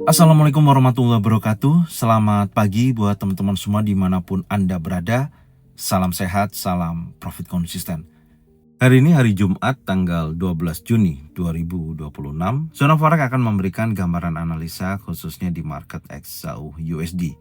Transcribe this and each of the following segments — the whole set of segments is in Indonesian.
Assalamualaikum warahmatullahi wabarakatuh. Selamat pagi buat teman-teman semua dimanapun Anda berada. Salam sehat, salam profit konsisten. Hari ini hari Jumat tanggal 12 Juni 2026. Zona Forex akan memberikan gambaran analisa khususnya di market XAU USD.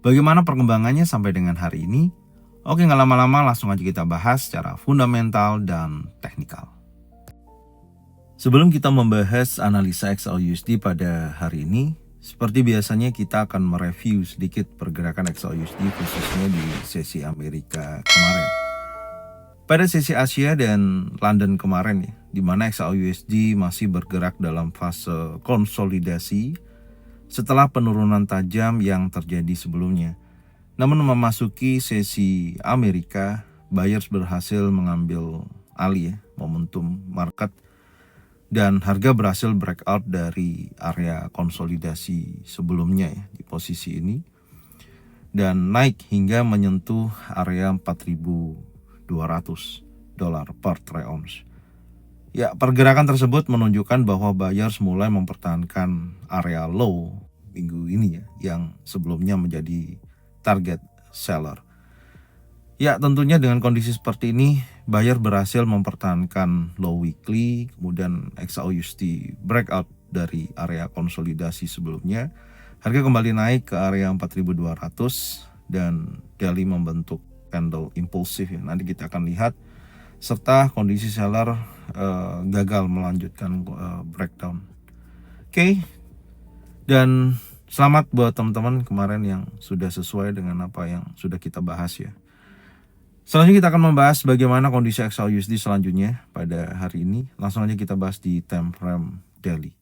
Bagaimana perkembangannya sampai dengan hari ini? Oke, nggak lama-lama langsung aja kita bahas secara fundamental dan teknikal. Sebelum kita membahas analisa XAU USD pada hari ini, seperti biasanya kita akan mereview sedikit pergerakan XAU USD khususnya di sesi Amerika kemarin. Pada sesi Asia dan London kemarin ya, di mana XAU USD masih bergerak dalam fase konsolidasi setelah penurunan tajam yang terjadi sebelumnya. Namun memasuki sesi Amerika, buyers berhasil mengambil alih ya, momentum market dan harga berhasil breakout dari area konsolidasi sebelumnya ya, di posisi ini dan naik hingga menyentuh area 4.200 dolar per troy ounce. Ya, pergerakan tersebut menunjukkan bahwa buyers mulai mempertahankan area low minggu ini ya, yang sebelumnya menjadi target seller. Ya, tentunya dengan kondisi seperti ini, buyer berhasil mempertahankan low weekly, kemudian XAU USD breakout dari area konsolidasi sebelumnya. Harga kembali naik ke area 4.200 dan daily membentuk candle impulsif ya. Nanti kita akan lihat serta kondisi seller gagal melanjutkan breakdown. Oke. Dan selamat buat teman-teman kemarin yang sudah sesuai dengan apa yang sudah kita bahas ya. Selanjutnya kita akan membahas bagaimana kondisi XAU USD selanjutnya pada hari ini. Langsung aja kita bahas di time frame daily.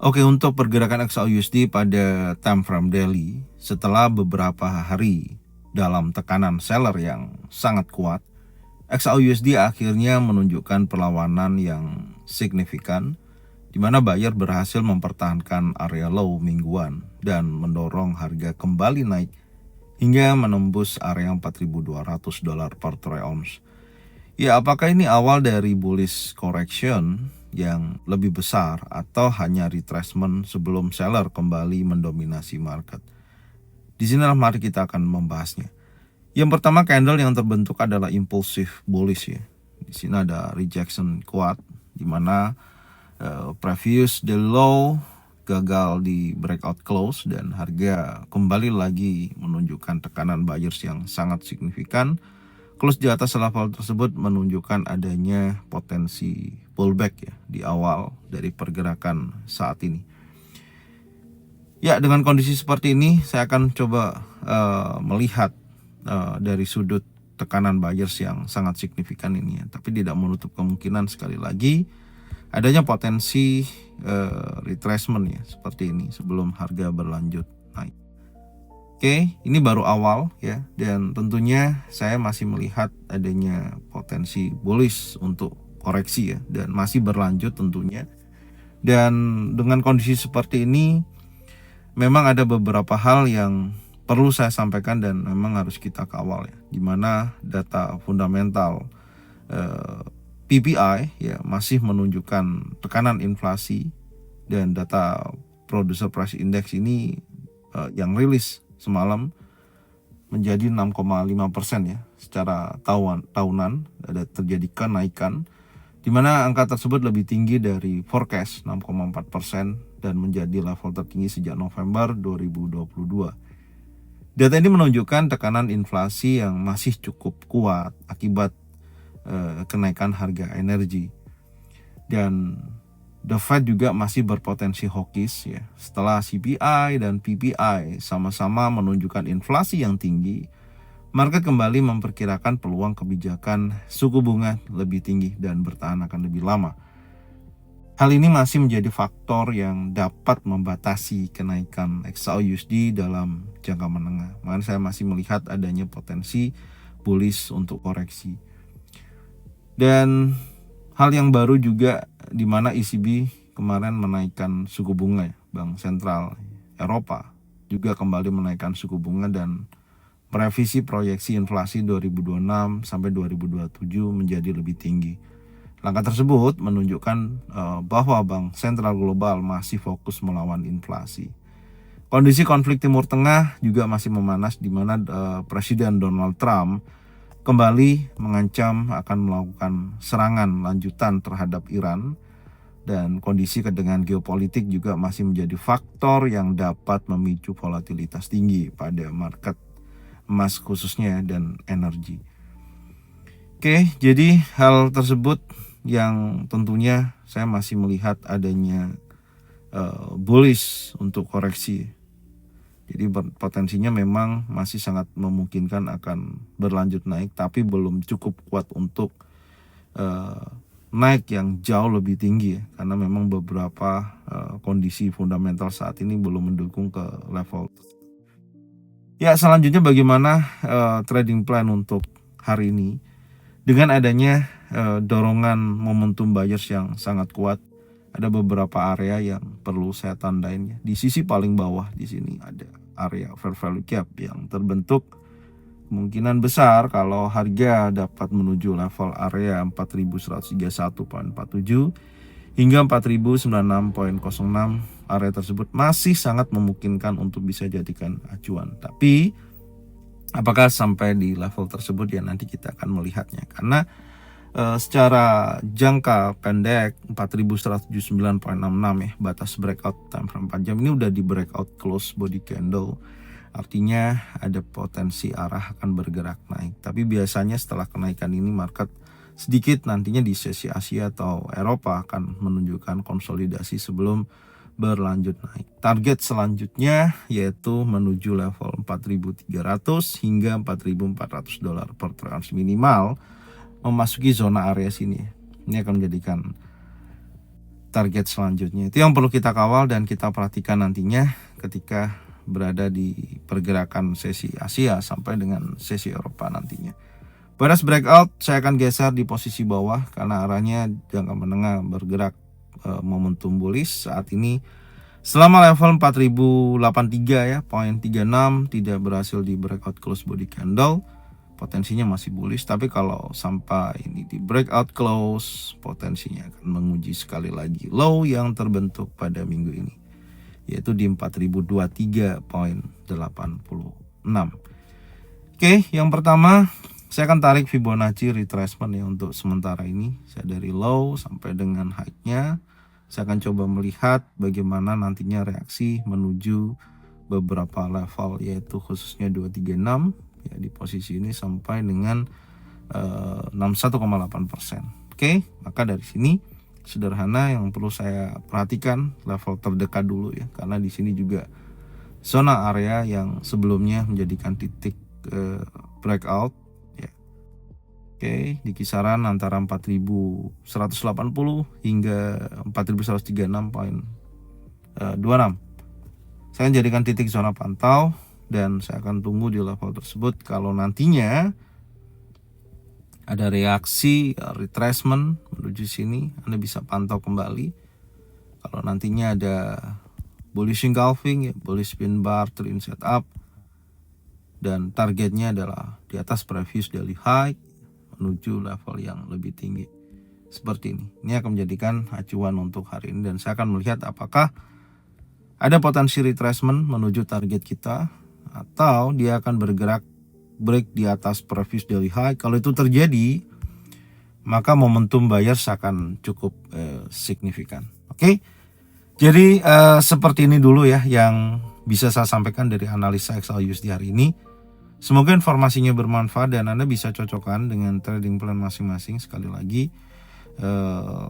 Oke, untuk pergerakan XAU USD pada time frame daily, setelah beberapa hari dalam tekanan seller yang sangat kuat, XAU USD akhirnya menunjukkan perlawanan yang signifikan, di mana buyer berhasil mempertahankan area low mingguan dan mendorong harga kembali naik hingga menembus area 4.200 dolar per troy ounce. Ya, apakah ini awal dari bullish correction yang lebih besar atau hanya retracement sebelum seller kembali mendominasi market? Di sinilah mari kita akan membahasnya. Yang pertama, candle yang terbentuk adalah impulsive bullish ya. Di sini ada rejection kuat di mana previous the low gagal di breakout close dan harga kembali lagi menunjukkan tekanan buyers yang sangat signifikan. Close di atas level tersebut menunjukkan adanya potensi pullback ya di awal dari pergerakan saat ini. Ya, dengan kondisi seperti ini saya akan coba melihat dari sudut tekanan buyers yang sangat signifikan ini ya, tapi tidak menutup kemungkinan sekali lagi adanya potensi retracement ya seperti ini sebelum harga berlanjut naik. Oke, ini baru awal ya, dan tentunya saya masih melihat adanya potensi bullish untuk koreksi ya, dan masih berlanjut tentunya. Dan dengan kondisi seperti ini memang ada beberapa hal yang perlu saya sampaikan dan memang harus kita kawal ya, dimana data fundamental PPI ya masih menunjukkan tekanan inflasi dan data producer price index ini yang rilis semalam menjadi 6,5% ya secara tahunan ada terjadi kenaikan di mana angka tersebut lebih tinggi dari forecast 6,4% dan menjadi level tertinggi sejak November 2022. Data ini menunjukkan tekanan inflasi yang masih cukup kuat akibat kenaikan harga energi, dan The Fed juga masih berpotensi hawkish ya setelah CPI dan PPI sama-sama menunjukkan inflasi yang tinggi. Market kembali memperkirakan peluang kebijakan suku bunga lebih tinggi dan bertahan akan lebih lama. Hal ini masih menjadi faktor yang dapat membatasi kenaikan XAU USD dalam jangka menengah. Makanya saya masih melihat adanya potensi bullish untuk koreksi. Dan hal yang baru juga di mana ECB kemarin menaikkan suku bunga ya, Bank Sentral Eropa juga kembali menaikkan suku bunga dan merevisi proyeksi inflasi 2026 sampai 2027 menjadi lebih tinggi. Langkah tersebut menunjukkan bahwa bank sentral global masih fokus melawan inflasi. Kondisi konflik Timur Tengah juga masih memanas, di mana Presiden Donald Trump kembali mengancam akan melakukan serangan lanjutan terhadap Iran, dan kondisi ketegangan geopolitik juga masih menjadi faktor yang dapat memicu volatilitas tinggi pada market emas khususnya dan energi. Oke, jadi hal tersebut yang tentunya saya masih melihat adanya bullish untuk koreksi. Jadi potensinya memang masih sangat memungkinkan akan berlanjut naik, tapi belum cukup kuat untuk naik yang jauh lebih tinggi ya, karena memang beberapa kondisi fundamental saat ini belum mendukung ke level. Ya, selanjutnya bagaimana trading plan untuk hari ini? Dengan adanya dorongan momentum buyers yang sangat kuat, ada beberapa area yang perlu saya tandain ya. Di sisi paling bawah di sini ada area fair value gap yang terbentuk. Kemungkinan besar kalau harga dapat menuju level area 4131.47 hingga 4096.06, area tersebut masih sangat memungkinkan untuk bisa jadikan acuan. Tapi apakah sampai di level tersebut ya, nanti kita akan melihatnya, karena secara jangka pendek 4179.66 ya, batas breakout time frame 4 jam ini udah di breakout close body candle, artinya ada potensi arah akan bergerak naik. Tapi biasanya setelah kenaikan ini market sedikit nantinya di sesi Asia atau Eropa akan menunjukkan konsolidasi sebelum berlanjut naik. Target selanjutnya yaitu menuju level 4.300 hingga 4.400 dolar per trounce minimal, memasuki zona area sini. Ini akan menjadikan target selanjutnya. Itu yang perlu kita kawal dan kita perhatikan nantinya ketika berada di pergerakan sesi Asia sampai dengan sesi Eropa nantinya. Beres breakout, saya akan geser di posisi bawah karena arahnya jangka menengah bergerak momentum bullish saat ini. Selama level 4083 ya, poin 36 tidak berhasil di breakout close body candle, potensinya masih bullish. Tapi kalau sampai ini di breakout close, potensinya akan menguji sekali lagi low yang terbentuk pada minggu ini, yaitu di 4023.86. Oke, yang pertama saya akan tarik Fibonacci retracement ya untuk sementara ini. Saya dari low sampai dengan high-nya. Saya akan coba melihat bagaimana nantinya reaksi menuju beberapa level, yaitu khususnya 236 ya, di posisi ini sampai dengan 61,8%. Oke, maka dari sini sederhana yang perlu saya perhatikan level terdekat dulu ya, karena di sini juga zona area yang sebelumnya menjadikan titik breakout ya. Oke, di kisaran antara 4180 hingga 4136.26. Saya jadikan titik zona pantau dan saya akan tunggu di level tersebut. Kalau nantinya ada reaksi retracement menuju sini, Anda bisa pantau kembali. Kalau nantinya ada bullish engulfing ya, bullish pin bar, trend setup, dan targetnya adalah di atas previous daily high menuju level yang lebih tinggi seperti ini. Ini akan menjadikan acuan untuk hari ini dan saya akan melihat apakah ada potensi retracement menuju target kita atau dia akan bergerak break di atas previous daily high. Kalau itu terjadi, maka momentum buyers akan cukup signifikan. Oke. Jadi seperti ini dulu ya yang bisa saya sampaikan dari analisa XAUSD hari ini. Semoga informasinya bermanfaat dan Anda bisa cocokkan dengan trading plan masing-masing. Sekali lagi,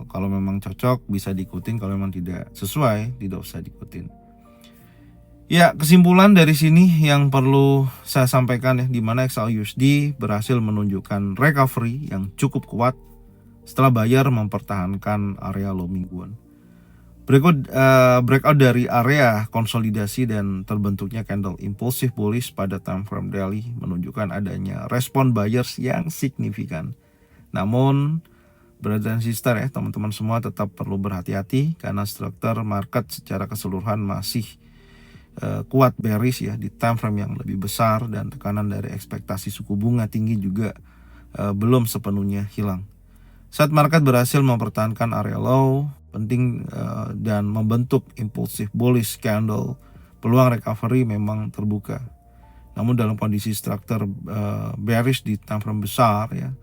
kalau memang cocok bisa diikutin, kalau memang tidak sesuai tidak usah diikutin. Ya, kesimpulan dari sini yang perlu saya sampaikan ya, di mana XAUSD berhasil menunjukkan recovery yang cukup kuat setelah buyer mempertahankan area low mingguan. Berikut breakout dari area konsolidasi dan terbentuknya candle impulsif bullish pada time frame daily menunjukkan adanya respon buyers yang signifikan. Namun brother dan sister ya, teman-teman semua tetap perlu berhati-hati karena struktur market secara keseluruhan masih kuat bearish ya di time frame yang lebih besar, dan tekanan dari ekspektasi suku bunga tinggi juga belum sepenuhnya hilang. Saat market berhasil mempertahankan area low penting dan membentuk impulsif bullish candle, peluang recovery memang terbuka. Namun dalam kondisi struktur bearish di time frame besar ya,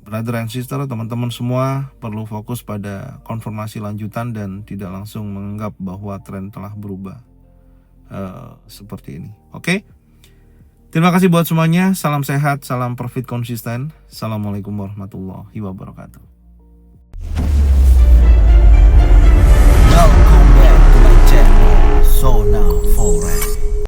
brother and sister, teman-teman semua perlu fokus pada konfirmasi lanjutan dan tidak langsung menganggap bahwa tren telah berubah seperti ini. Oke? Terima kasih buat semuanya. Salam sehat, salam profit konsisten. Assalamualaikum warahmatullahi wabarakatuh. Welcome back to my channel, Zona Forex.